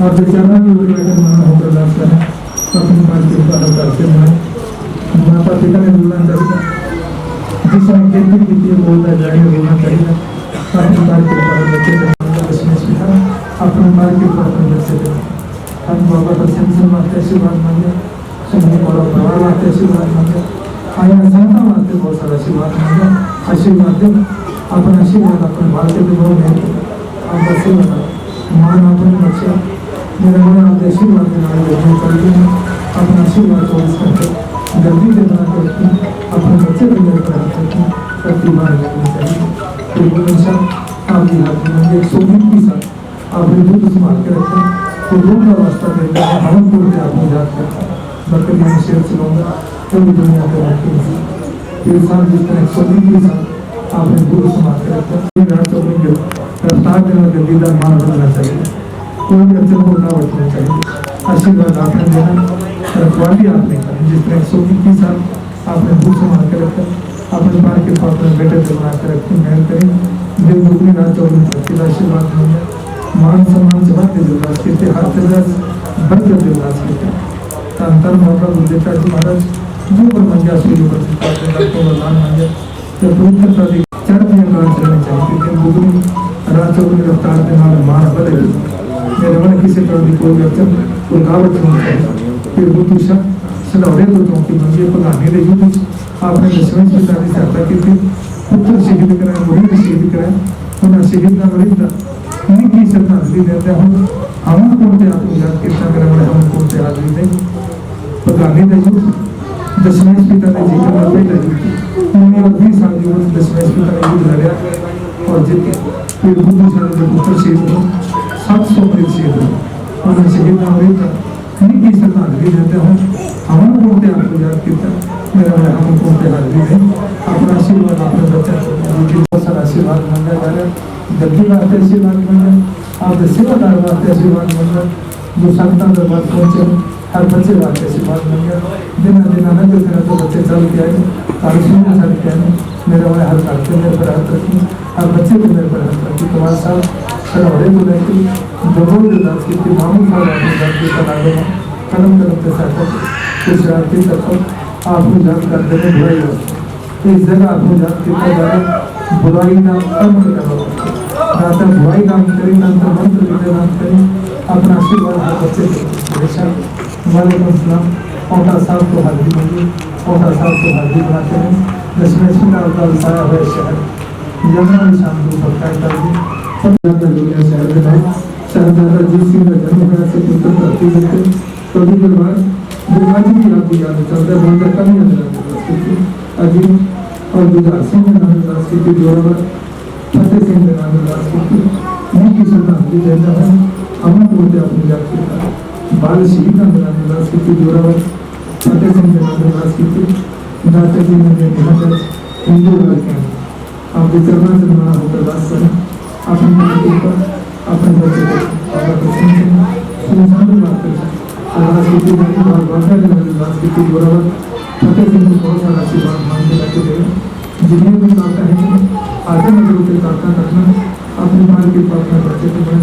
और बेचारा भी उठ बैठे मना होकर दास करें अपनी बात के ऊपर करते हैं माता पिता ने बोलना चाहिए जिस समय खेती की थी बोलता जाएंगे बोलना चाहिए अपने बात के ऊपर बच्चे अपने बात के ऊपर अपने बच्चे दें हम बाबा का सिंसन मारते आशीर्वाद मांगे सुनने वाला परिवार मारते आशीर्वाद मांगे आया संता मारते बहुत सारा आशीर्वाद मांगे आशीर्वाद दें अपना आशीर्वाद अपने भारतीय के बहुत नहीं आप बच्चे बता मान अपने बच्चे मेरा मन आप आशीर्वाद देना करके अपना आशीर्वाद चौबीस घंटे जल्दी से बना कर रखें अपने बच्चे को मेरे पर हाथ रखें प्रतिभा लगनी चाहिए तो हमेशा आपके हाथ में 120 की साथ आप दूध संभाल के रखें तो दूध का वास्ता देता है हम को आपको याद करता है बल्कि मैं शेयर चलाऊंगा तो भी दुनिया के रखें फिर साथ जितना 120 की साथ आपने गुरु समाज के रफ्तार देना गद्दीदार मान बनना चाहिए, कोई भी अड़चन को रुकावट होना चाहिए। आशीर्वाद आपने देना, रखवाली आपने करनी। जिस तरह 121 साल आपने गुरु समाज के रखा, अपने बार के पास अपने बेटे से बना कर रखी, मेहर करें दिल दुगनी रात चौगनी आशीर्वाद मिले, मान सम्मान से बढ़ते दिलदास के हाथ से बढ़कर दिलदास के अंतर मोहब्बत देता महाराज जो पर मंजा सूर्य पर भगवान मंजा तो पवित्रता दी चढ़ती बात चलनी चाहिए कि दुगनी रात चौगनी रफ्तार के नाम मान बढ़े मेरे मन किसी तरह की कोई अड़चन रुकावट नहीं चाहिए। फिर वो दूसरा सदौड़े तो चौकी मंजिल पकाने दे यूँ आपने दसवें पिता की सहायता की थी, पुत्र शहीद कराए, मुरीद शहीद कराए, उन्हें शहीद का मरीद इनकी श्रद्धांजलि देते हैं। हम कौन आपको याद कितना करें, हम कौन से हाजिरी दें पकाने दे यूँ दसवें पिता ने जीत में पहले उन्हें और 20 साल की उम्र दसवें पिता ने युद्ध लड़ा और जीते। फिर बुद्ध साल के पुत्र शहीद हो 700 मरीज शहीद हो, उन्हें शहीद का मरीद इनकी श्रद्धांजलि देते हैं। हम कौन आपको याद किया मेरा भाई, हम कौन हाजिरी दें अपना आशीर्वाद अपने बच्चा बहुत सारा आशीर्वाद मिल जा रहा है। गद्दी वास्ते आशीर्वाद मिल जाए, आपके सेवादार वास्ते आशीर्वाद मिल जाए, जो संतान दरबार पहुँचे हर बच्चे वास्ते आशीर्वाद मिल गया। दिन न जो तो बच्चे चल के आए, कालसों में चल के आए, मेरा भाई हर करते मेरे पर हाथ रखी, हर बच्चे को मेरे पर हाथ रखी। तुम्हारे साथ सड़ौड़े को लेकर जरूर दास की मामू साहब अपने घर के तलाबे में कदम कदम के साथ कुछ रात्रि तक आपको याद करते हैं बुराई हो इस जगह आपको याद कितना ज़्यादा बुराई का अंत करो, रात बुराई का अंत करें, अंतर मंत्र विद्या नाम करें, अपना आशीर्वाद हर बच्चे हमेशा वालेकुम सलाम। औटा साहब को हाजिरी मिली, औटा साहब को हाजिरी बनाते हैं। दसवें सुनार का साया हुआ शहर यमुना निशान को बरकरार कर दी। शहर में शहजादा जीत सिंह का जन्म हुआ से पुत्र धरती देते कभी दरबार जो आज भी आपको याद चलता है बहुत कमी अजीम और गुजार सिंह ने नाम दास की जोरावर फतेह सिंह ने नाम दास की उनकी श्रद्धांजलि देता है। हम बोलते अपनी याद किया बाल शहीद नाम दास की जोरावर फतेह सिंह ने नाम दास की दाता जी ने निहत हिंदू राज के आपके चरणों से बना होकर दास करें अपने ऊपर अपने बच्चे को और सुनसान बात करें राजनीति में और वर्षा के राजनीति बराबर फतेह सिंह को बहुत सारा आशीर्वाद मान के रखे गए। जिन्हें भी कहता है कि आगे नजरों के प्रार्थना करना अपने बाल के प्रार्थना बच्चे को बड़े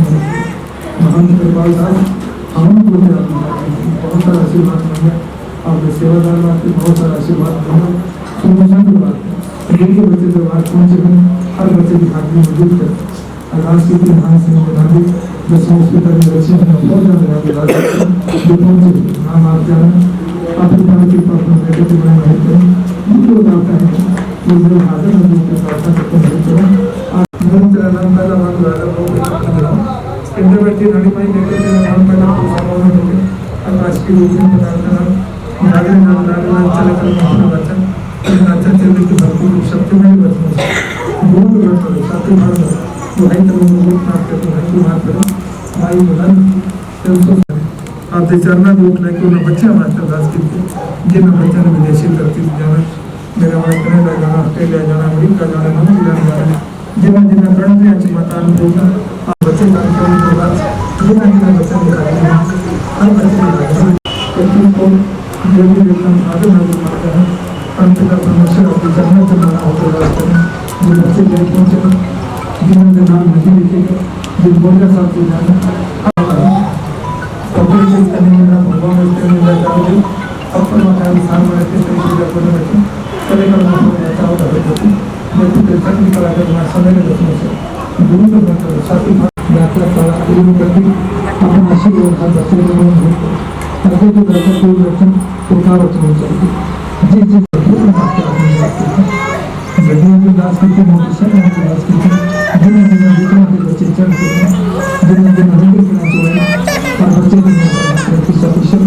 महान कृपाल दास हम को बहुत सारा आशीर्वाद मिल गया। आपके सेवादार वास्ते बहुत सारा आशीर्वाद मिल गया। सुनसान की बात है जिनके बच्चे से बात पहुँचे हैं हर बच्चे की खातिर मौजूद कर राजनीति महान सिंह बना दी दसवें पिता ने बच्चे हैं बहुत ज़्यादा जो पहुँचे नाम आप जाना अपने बाल के प्रार्थना बेटे को बड़े नहीं करें उनको बताता है वो जो हाजिर है उनके प्रार्थना करते नहीं करें मोहन तेरा नाम पैदा मान राजा बहुत इंद्र व्यक्ति रानी माई लेकर तेरा नाम पैदा हो समाओं में होते आकाश की रूप में बताता नाम नागर नाम नागर चले कर अपना बच्चा अच्छा चलने की भरपूर शक्ति में बचना गुरु बचना साथी मार तो है तो वो प्राप्त करते हैं कि मार करो माई बुलान तो उसको आप दे चरना दूध लेके उन बच्चे हमारे दास की जिन बच्चों ने विदेशी धरती जाना मेरा भाई कनाडा जाना ऑस्ट्रेलिया जाना अमेरिका जाना न्यूजीलैंड जाना जिन्हें जिन्हें कंट्री अच्छी मतान होगा आप बच्चे जानकारी के बाद जिन्हें बच्चे दिखाएंगे हर बच्चे को जो भी एकदम आगे नजर मारते हैं अंत का परमेश्वर अपनी जन्नत से बना होकर राज करें। जो बच्चे गए पहुँचे जिन्होंने नाम नहीं लिखेगा जिन बोलने साथ को जाना कपड़े चेंज करने में ना भगवान रखते हैं ना चाहे अपन मकान स्थान में रहते हैं पूजा करने बैठे चले कर ना अच्छा होता है मैं तो चर्चा नहीं करा कर मैं समय में रखने से गुरु का मतलब साथी यात्रा करा गुरु करके अपने आशीर्वाद का बच्चे को नहीं ताकि तो दरअसल कोई रचन रुकावट नहीं चाहिए जी जी गड्डियों की दास करके मोटरसाइकिल की दास करके जिन्हें जिन्हें जितना के बच्चे चढ़ते हैं जिन्हें जिन्हें मंदिर के नाच हुए और बच्चे की सफिशिएंट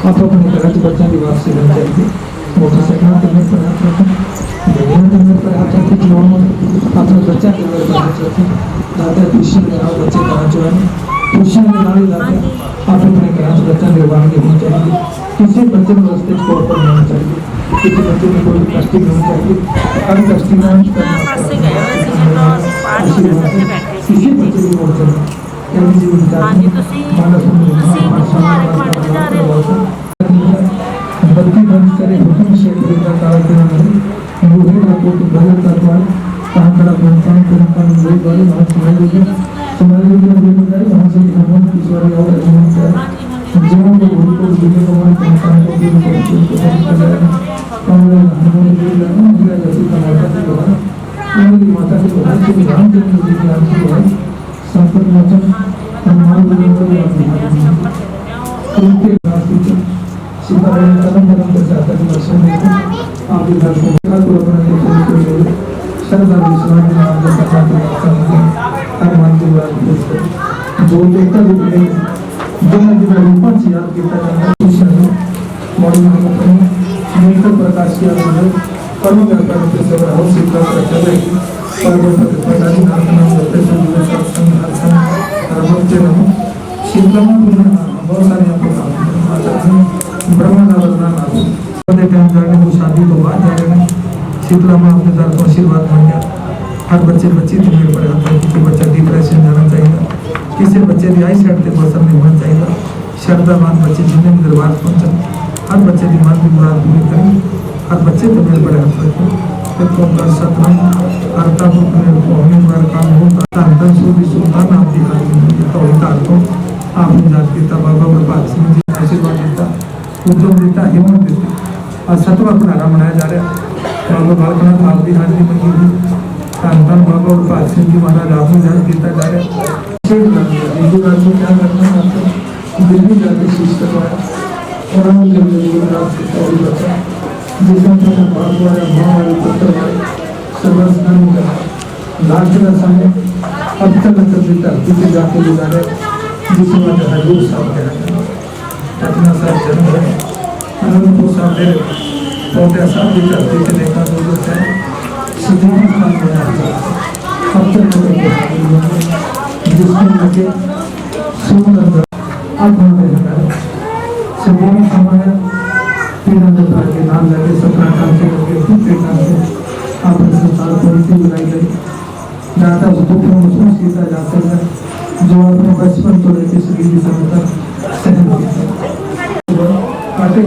आप अपने तरह के बच्चों की बात से बन जाएगी। मोटरसाइकिल करने पर हाथ रखें, गड्डियों करने पर हाथ रखें, खिलौनों अपने बच्चा के अंदर पर हाथ रखें। जाते हैं खुशी में आओ बच्चे का नाच हुआ खुशियाँ में गाड़ी लाते हैं आप अपने कराच बच्चा निर्वाह नहीं होना चाहिए। किसी बच्चे में रास्ते को ऊपर नहीं होना चाहिए, किसी बच्चे में कोई कष्टी नहीं होनी चाहिए। हर कष्टी में किसी बच्चे को पहुंचना यानी जीवन का हाँ जी, तुसी तुम्हारे पार्ट में जा रहे हो। बत्ती बंद करे हुक्म से का काल के नाम मुझे ना को गलत करवा कहां कड़ा बनता है वही बारे वहां समाज में जिम्मेदारी वहां से भगवान की ईश्वरी और अजमान है जीवन को भूल को जीने को मन इंसान को भी को जाएगा और हमने भी लगा मुझे जैसे कमाता है भगवान मेरी माता के भगवान के ध्यान देने की ज्ञान की है संकट मोचन हनुमान जी को उनके रास्ते सितारे कदम कदम पर जाता है दर्शन देते आप इधर को को अपना देखने के लिए सरदार विश्वनाथ जी नाम का करना हनुमान जी वाला जो देखता भी जो रूपन से याद किया जाता है मॉडल में अपने नेत्र प्रकाश किया गया कर्म व्यापार के सेवा हो सिद्धा कर रहे पर्वत प्रदानी नाम नाम होते हैं जो सत्संग हरसंग रमते रहो शीतलमा बहुत सारे आपको काम आते हैं ब्रह्मनावरना नाम पहले टाइम जाने को शादी तो बाद जाएगा शीतलमा अपने दर को आशीर्वाद मांग गया हर बच्चे बच्ची तो मेरे पर आता है कि बच्चा डिप्रेशन जाना चाहिए किसी बच्चे की आई सेट को असर नहीं होना चाहिए श्रद्धावान बच्चे जिन्हें भी दरबार पहुंचन हर बच्चे की मन की मुराद पूरी करें हर बच्चे तो मेरे बड़े हाथ रखें एक ओंकार सतनाम करता हूँ मेरे को होने वाला काम होता है सूर्य सुल्तान आप दिखाई तो होता तो आपने जात पिता बाबा प्रभात सिंह जी आशीर्वाद देता उद्यम देता हिम्मत देता और सतवा अपना मनाया जा रहा है बाबा बालकनाथ आप भी हाजिरी मंगी हुई कांतन बाबा और प्रभात सिंह जी महाराज आपने जात देता जा रहा है हिंदू राज को क्या करना है आपको दिल्ली जाके शीश करवाया उन्होंने बचा जिसमें तो बाप वाले माँ वाले पुत्र वाले सर्वस्नान करा लाखना समय अब तक धरती पे जाके गुजारे जिसमें हजूर साहब कह पटना साहब जन्म है अनंतपुर साहब दे पोटे साहब की धरती से देखा तो है सिद्दीकी खान बना अब तक जिसमें लगे सुंदर अब हमें सिद्दीकी खान 3 साल के नाम लगे 17 साल के लगे दूसरे नाम से आपने संसार परिधि बनाई गई दाता पुत्र मुझमें सीता जाता है जो अपने बचपन को लेकर सभी की समझकर सहन काटे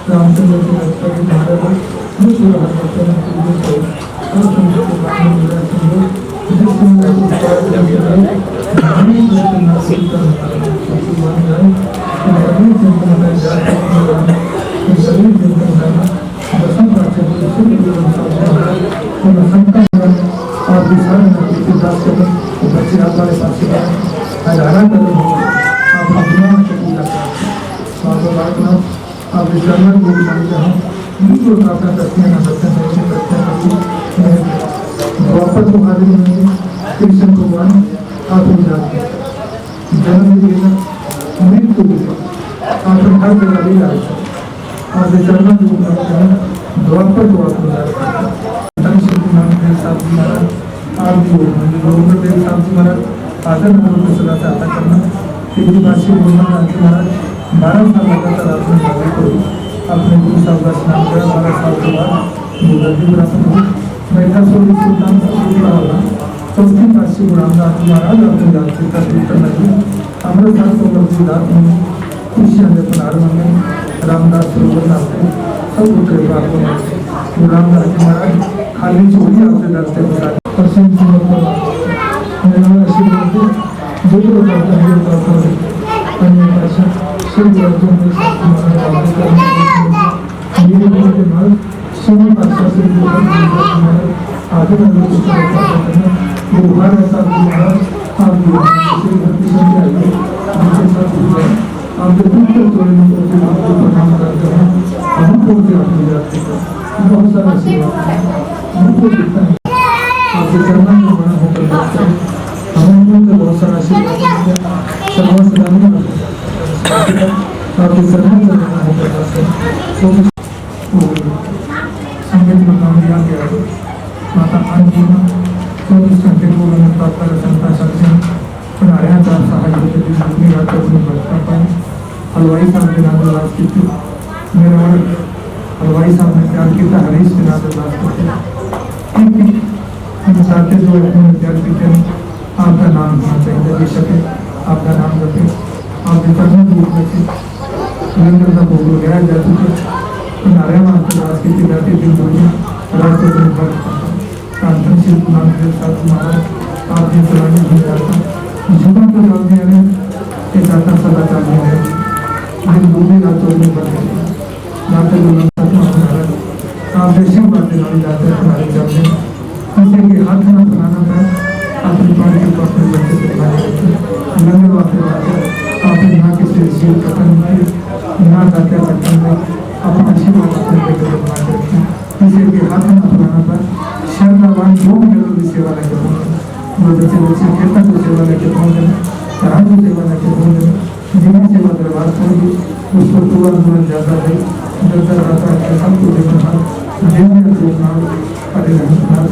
रामचंद्र की रक्षा के महाराज कृष्ण भगवान आप जन्म दिएगा मृत्यु दिएगा आप हर जगह भी लाए और विचरण द्वापर को आप आदर सदा से आता करना भाषी बोलना महाराज 12 साल लगातार आपने कार्य करो अपने गुरु साहब का स्नान किया 12 साल के बाद बैठा सोली सुल्तान चौथी काशी रामदास महाराज अपने जाति का कीर्तन लगी अमृतसर को मजबूदार में खुशियाँ जब नारमन में रामदास सरोवर नाते सब उतरे बात में रामदास जी महाराज खाली चोरी आपसे डरते बता प्रसन्न सुनत मेरा आशीर्वाद जो जो करता है वो करता है अन्य भाषा सब वर्गों में महाराज मेरे गुरु के बाद सोना भाषा से आगे बुखार ऐसा आप आपके पुत्र तोड़ने को आपको प्रणाम करते हैं हमको भी अपनी जाते हैं बहुत सारा सेवा हमको दिखता है आपके चरणों में बड़ा होकर जाते हैं हमको तो बहुत सारा सेवा सर्वसदानी आपके चरणों में बड़ा होकर जाते हैं संगीत में काम लिया गया है माता अन्नपूर्णा 24 घंटे को उन्होंने प्राप्त संता सकते हैं बनाया चार सहायकों के लिए अपनी रात अपनी भक्ता पाए हलवाई साहब के नाम राज की थी मेरा हलवाई साहब ने तैयार किया, हरीश के नाम अरदास करते हैं साथे जो इन्होंने तैयार किए हैं, आपका नाम होना चाहिए, बेशक आपका नाम रखें, आपके कर्म दूर रखें। लंगर का भोग लगाया जा चुके, नारायण अरदास की जाती दिन दुनिया राष्ट्र दिन भर प्रार्थना से नाम के साथ महाराज आपने चलाने भी जाता जीवन को डालने वाले एक आता सदा चालने वाले दिन दूसरी रातों में बढ़ गए जाते महाराज आप देशी बातें डाली जाते हैं हमारे चलने किसी के हाथ में बनाना पड़ा अपने पानी के अपने बच्चे से खाने लंगर वाले बातें आपने यहाँ किसी शिव कथन में यहाँ जाके कथन में अपना शिव अपने बेटे को बना करके किसी के हाथ में बनाना पड़ा शरणावान जो भी जरूरी सेवा लेके पहुँचे वो बच्चे बच्चे कीर्तन को सेवा लेके पहुँचे राम को सेवा लेके पहुँचे जिन्हें सेवा दरबार पहुँची उसको तुरंत तुरंत जाता है जलता रहता है सबको देखना देवना देखना अरे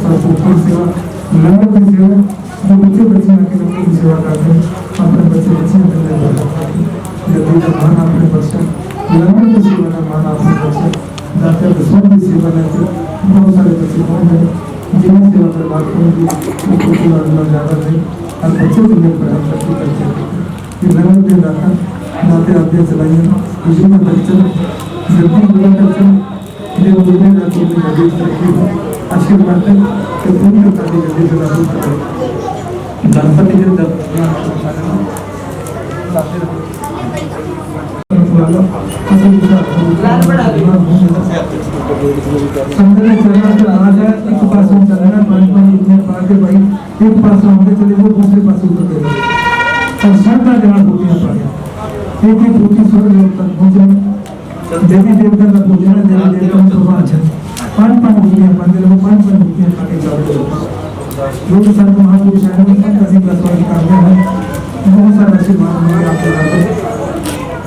सबको सेवा लंगर की सेवा जो बच्चे बच्चे आके लंगर की सेवा करते हैं अपने बच्चे बच्चे जब मान अपने बच्चे लंगर की सेवा का मान अपने बच्चे जाते हैं सब की सेवा लेते बहुत सारे बच्चे पहुँच गए जिन्हें सेवा दरबार पहुँची उसको पूरा ज़्यादा नहीं और बच्चों को लिए प्रयास करते हैं ये लंगर के जाता जाते आते चलाइए खुशी में बच्चे जल्दी पूरा करते ये बोलने का तो नदी तरक्की हो आशीर्वाद है कि पुण्य ताकि जल्दी से लागू करें गणपति के जब संतने चलना तो आ जाए एक पास में चलना पाँच इतने पार के भाई एक पास में होंगे चले वो दूसरे पास उतर गए और सबका जवाब होती है एक ही पूरी स्वर्ग लोग तक पहुँचे देवी देवता का पूजन है देवी देवता को भगवान पाँच मूर्तियाँ मंदिर में पाँच मूर्तियाँ आगे चलते हैं लोग संत महापुरुष हैं ऐसी प्रसवादी करते हैं बहुत सारा आशीर्वाद मिले आपके जाते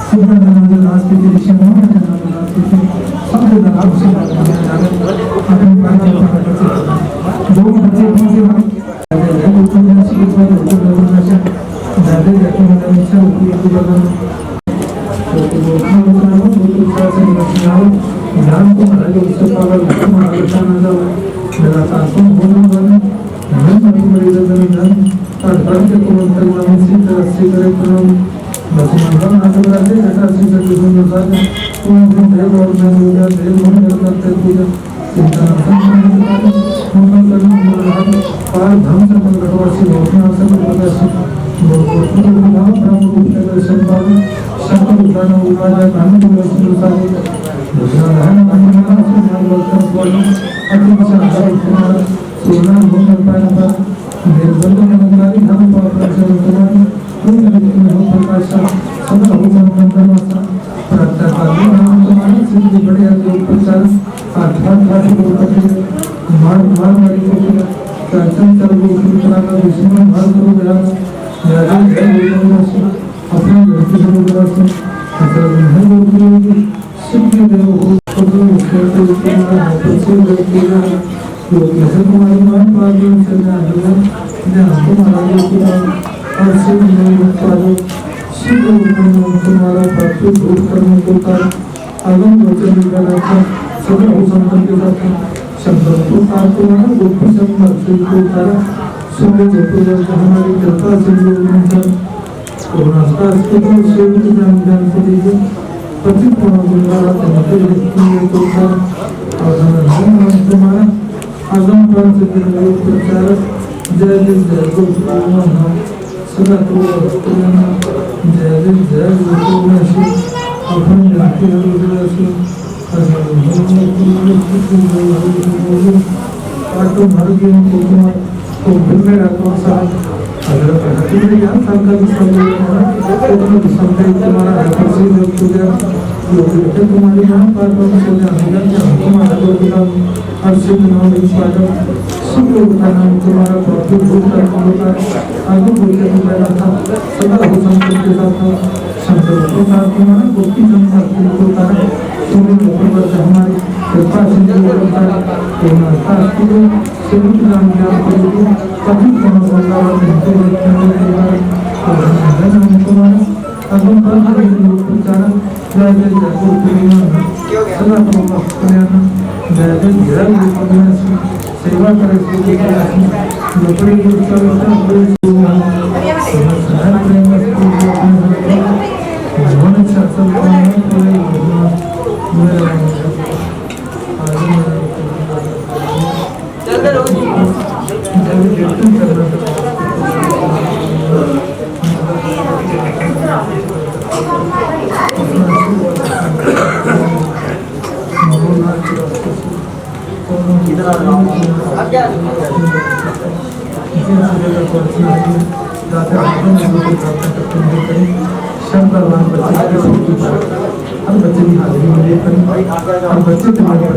सिद्धांत दास के ऋषि मोहन दास के सबसे ज़्यादा आशीर्वाद मिले जाते अपने पाँच बच्चे जो भी बच्चे पहुँचे हैं ज़्यादा अच्छा होती है ज्ञान को महाराज उससे पावर महाराज लगातार तुम बोलने वाले मन में बड़ी ज्ञान और धर्म के पूर्ण करना इसी तरह से करे प्रणाम बसमान का नाम करते ऐसा से करके सुन जाते तुम देव और मैं पूजा देव मन करते पूजा चिंता करना पार धर्म से मन घटवासी होने से प्रदर्शन शंकर उठाना उठाना कानून की व्यवस्था नारायण नारायण से मान वर्तन वालों अति विशाल कुमार सोना भूमि पाया पर निर्बंध मनकारी हम पाप से कुमार तुम व्यक्ति में हो प्रकाश सदा हो संबंधन वासा प्रार्थना करने हम तुम्हारे सिद्ध बड़े जो प्रचार आत्मा भाषा को करते मार मारी को कांचन चल वो कृपा का दुश्मन भाग करो गया याद है अपने व्यक्ति से से अगर नहीं होगी सिद्धि देव हो तो कहते तुम्हारा प्रसिद्ध व्यक्ति है जो कैसे तुम्हारी मान पागे से जान तुम्हारा व्यक्ति और सिद्ध नहीं पागे सिद्ध तुम्हारा प्राप्त दूर करने को कर आगम वचन का रखा सदा हो संतन के साथ शब्द तो पार तुम्हारा गोपी शब्द को कर सुने जब हमारी कृपा से जो रास्ता के सेवक जान को दीजिए पति तुम्हारा तुम्हारे व्यक्ति को कर और तुम्हारा आगम पर से प्रचार जय जय जय गोपाल सदा तो जय जय जय गोपाल अपन जाति रुद्रसी आटो भर गए तो बिल्कुल आत्मा सा अगर प्रकृति में ज्ञान संकल्प संकल्प तुम्हारा है प्रसिद्ध पूजा लोग तुम्हारी नाम पर से जानेगा कि तुम्हारा लोग नाम हर सिद्ध नाम विश्वास सब लोग का नाम तुम्हारा बहुत भूत का होता है आगे बोलते तुम्हारा था सदा हो संकल्प के साथ संकल्प के साथ तुम्हारा गोपी संकल्प होता है तुम्हें ऊपर से हमारी कृपा से जो होता है तुम्हारा शास्त्र सिद्ध नाम ज्ञान करोगे कभी तुम्हारा तुम्हारा अगम पर प्रचार जय जयपुर सदा प्रमुख कल्याण जय जय सेवा करे झोपड़ी बच्चे भी हाजिरी में लेकर और बच्चे तुम्हारे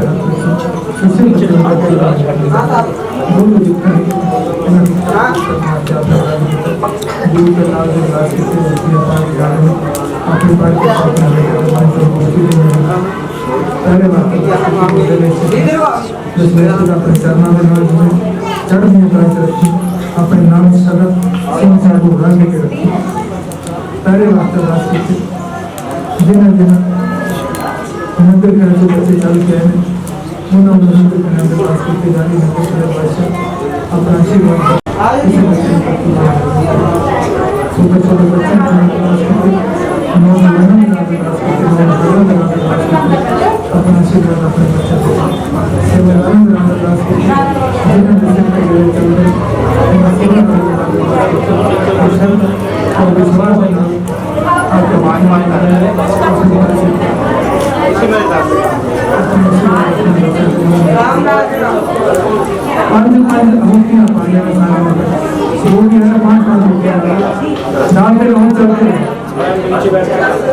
अपने नाम सगत सिंह साहब को रंग के रखी पहले वास्ते दिन दिन मंदिर के जो बच्चे चालू किए हैं उन्होंने मंदिर के अंदर पास करके जाने में अपना आशीर्वाद छोटे छोटे बच्चे अपना आशीर्वाद अपने बच्चे और विश्वास आपके मान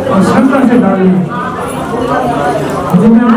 और शंकर से डाली जिन्हें